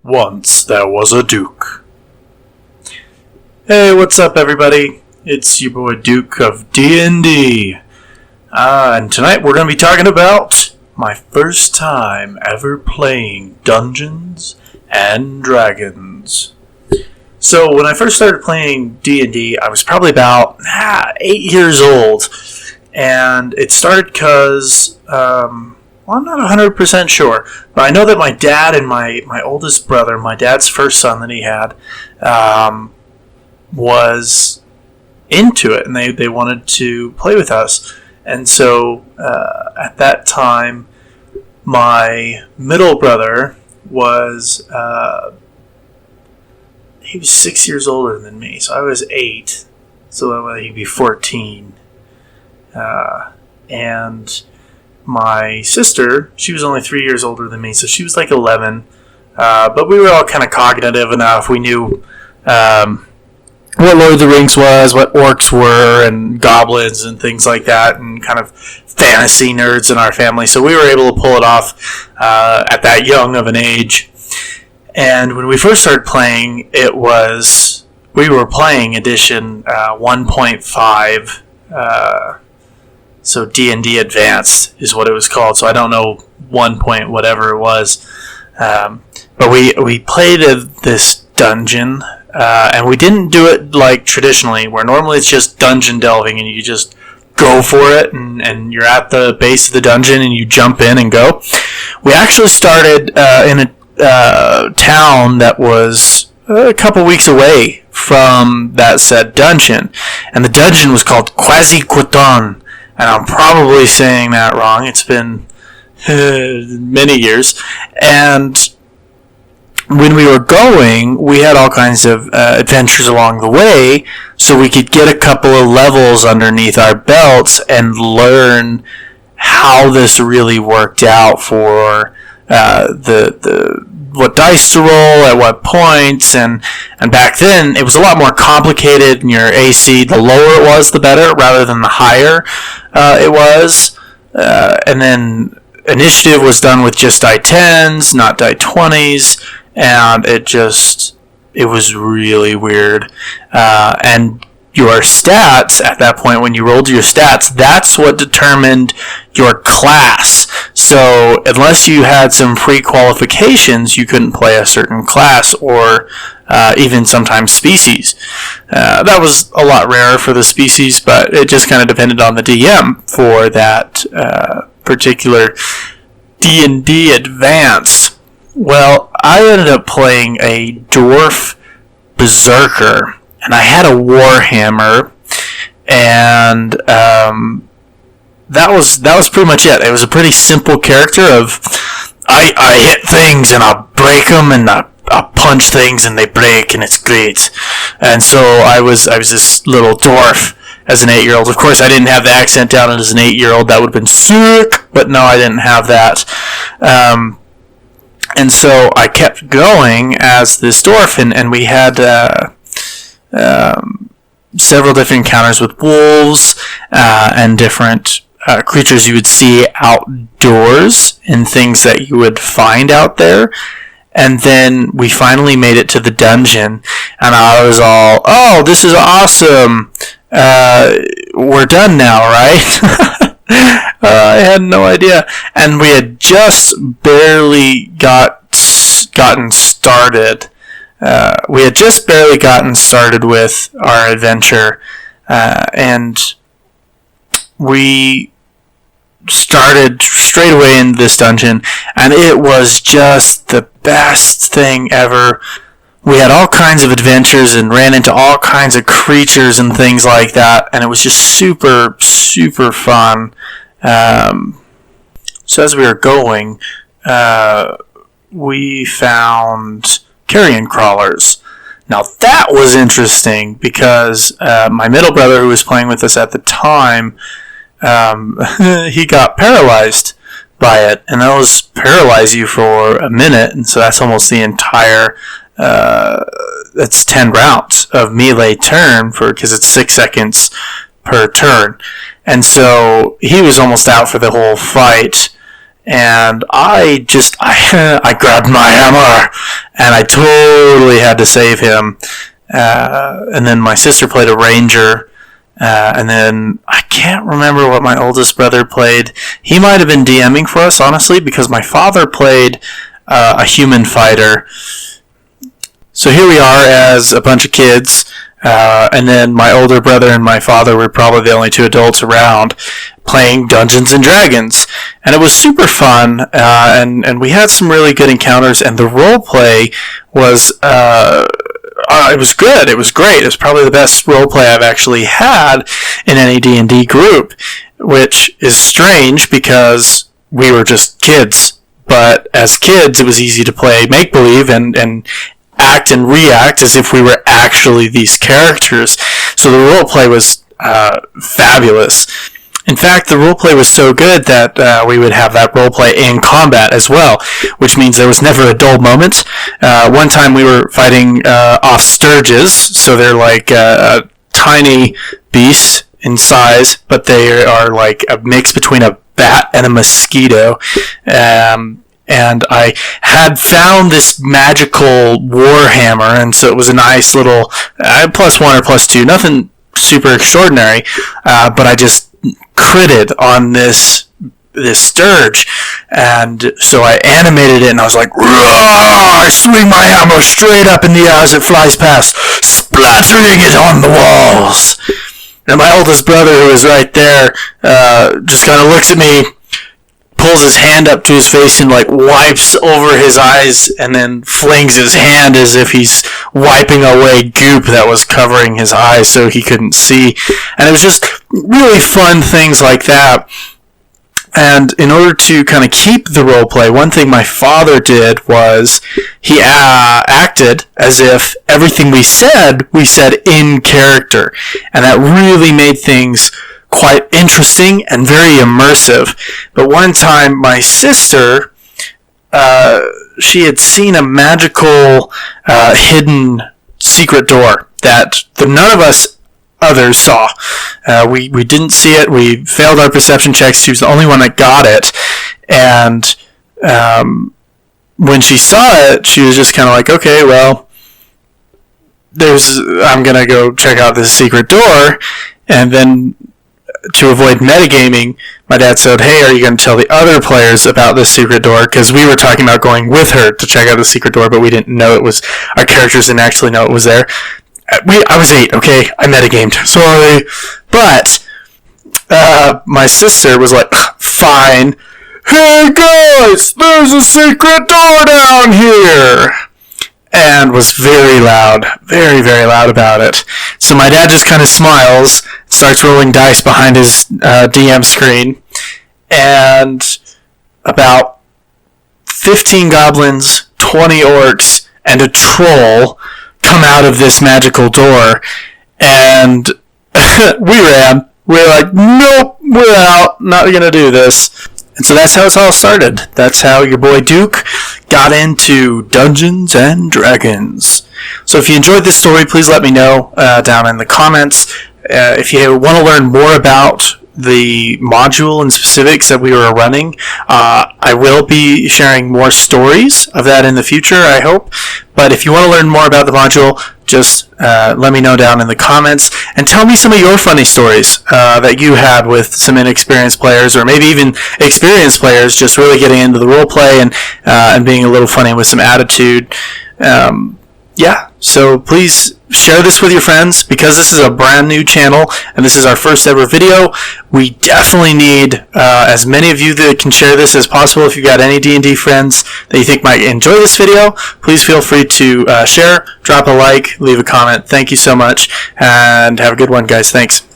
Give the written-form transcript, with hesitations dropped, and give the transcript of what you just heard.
Once there was a Duke. Hey, what's up, everybody? It's your boy Duke of D&D. And tonight we're going to be talking about my first time ever playing Dungeons and Dragons. So when I first started playing D&D, I was probably about 8 years old. And it started because, I'm not 100% sure, but I know that my dad and my oldest brother, my dad's first son that he had, was into it, and they wanted to play with us. And so at that time, my middle brother was, he was 6 years older than me, so I was 8, so he'd be 14. And my sister, she was only 3 years older than me, so she was like 11. But we were all kind of cognitive enough. We knew what Lord of the Rings was, what orcs were, and goblins and things like that, and kind of fantasy nerds in our family. So we were able to pull it off at that young of an age. And when we first started playing, we were playing edition 1.5. So D&D Advanced is what it was called. So I don't know 1 point whatever it was. But we played this dungeon, and we didn't do it like traditionally, where normally it's just dungeon delving and you just go for it and you're at the base of the dungeon and you jump in and go. We actually started in a town that was a couple weeks away from that said dungeon. And the dungeon was called Quasi-Quoton. And I'm probably saying that wrong. It's been many years. And when we were going, we had all kinds of adventures along the way, so we could get a couple of levels underneath our belts and learn how this really worked out for what dice to roll at what points, and back then it was a lot more complicated. And your AC, the lower it was, the better, rather than the higher it was. And then initiative was done with just die 10s, not die 20s, and it was really weird. And your stats at that point, when you rolled your stats, that's what determined your class. So unless you had some pre-qualifications, you couldn't play a certain class or even sometimes species. That was a lot rarer for the species, but it just kind of depended on the DM for that particular D&D Advanced. Well, I ended up playing a dwarf berserker, and I had a warhammer, and that was pretty much it. It was a pretty simple character of I hit things and I break them, and I punch things and they break, and it's great. And so I was this little dwarf as an 8-year-old. Of course, I didn't have the accent down as an 8-year-old. That would have been sick, but no, I didn't have that. And so I kept going as this dwarf, and we had several different encounters with wolves and different creatures you would see outdoors and things that you would find out there. And then we finally made it to the dungeon, and I was all, "Oh, this is awesome! We're done now, right?" I had no idea, and we had just barely gotten started. We had just barely gotten started with our adventure, and we started straight away in this dungeon, and it was just the best thing ever. We had all kinds of adventures and ran into all kinds of creatures and things like that, and it was just super, super fun. So as we were going, we found carrion crawlers. Now that was interesting because my middle brother, who was playing with us at the time, he got paralyzed by it, and those paralyze you for a minute, and so that's almost the entire that's 10 rounds of melee turn, because it's 6 seconds per turn. And so he was almost out for the whole fight, and I grabbed my hammer, and I totally had to save him. And then my sister played a ranger, and then I can't remember what my oldest brother played. He might have been DMing for us, honestly, because my father played a human fighter. So here we are as a bunch of kids, and then my older brother and my father were probably the only two adults around playing Dungeons and Dragons. And it was super fun, and we had some really good encounters, and the role play was it was good. It was great. It was probably the best role play I've actually had in any D&D group, which is strange because we were just kids. But as kids, it was easy to play make-believe and act and react as if we were actually these characters. So the role play was fabulous. In fact, the roleplay was so good that we would have that roleplay in combat as well, which means there was never a dull moment. One time we were fighting off sturges, so they're like tiny beasts in size, but they are like a mix between a bat and a mosquito. And I had found this magical warhammer, and so it was a nice little +1 or +2, nothing super extraordinary, but I just critted on this sturge, and so I animated it, and I was like, "Roar!" I swing my hammer straight up in the air as it flies past, splattering it on the walls. And my oldest brother, who was right there, just kind of looks at me, pulls his hand up to his face and like wipes over his eyes, and then flings his hand as if he's wiping away goop that was covering his eyes so he couldn't see. And it was just really fun things like that. And in order to kind of keep the role play, one thing my father did was he acted as if everything we said in character, and that really made things quite interesting and very immersive. But one time my sister, she had seen a magical hidden secret door that none of us others saw. We didn't see it. We failed our perception checks. She was the only one that got it. And when she saw it, she was just kind of like, okay, well, I'm going to go check out this secret door. And then to avoid metagaming, my dad said, hey, are you going to tell the other players about this secret door? Because we were talking about going with her to check out the secret door, but we didn't know it was, our characters didn't actually know it was there. I was 8, okay? I metagamed. Sorry. But my sister was like, fine. Hey, guys, there's a secret door down here. And was very loud, very, very loud about it. So my dad just kind of smiles, starts rolling dice behind his DM screen, and about 15 goblins, 20 orcs, and a troll come out of this magical door, and we ran. We're like, nope, we're out, not gonna do this. And so that's how it's all started. That's how your boy Duke got into Dungeons and Dragons. So if you enjoyed this story, please let me know down in the comments. If you want to learn more about the module and specifics that we were running, I will be sharing more stories of that in the future, I hope. But if you want to learn more about the module, just let me know down in the comments, and tell me some of your funny stories that you had with some inexperienced players, or maybe even experienced players just really getting into the role play and being a little funny with some attitude. Yeah, so please share this with your friends, because this is a brand new channel and this is our first ever video. We definitely need as many of you that can share this as possible. If you've got any D&D friends that you think might enjoy this video, please feel free to share, drop a like, leave a comment. Thank you so much, and have a good one, guys. Thanks.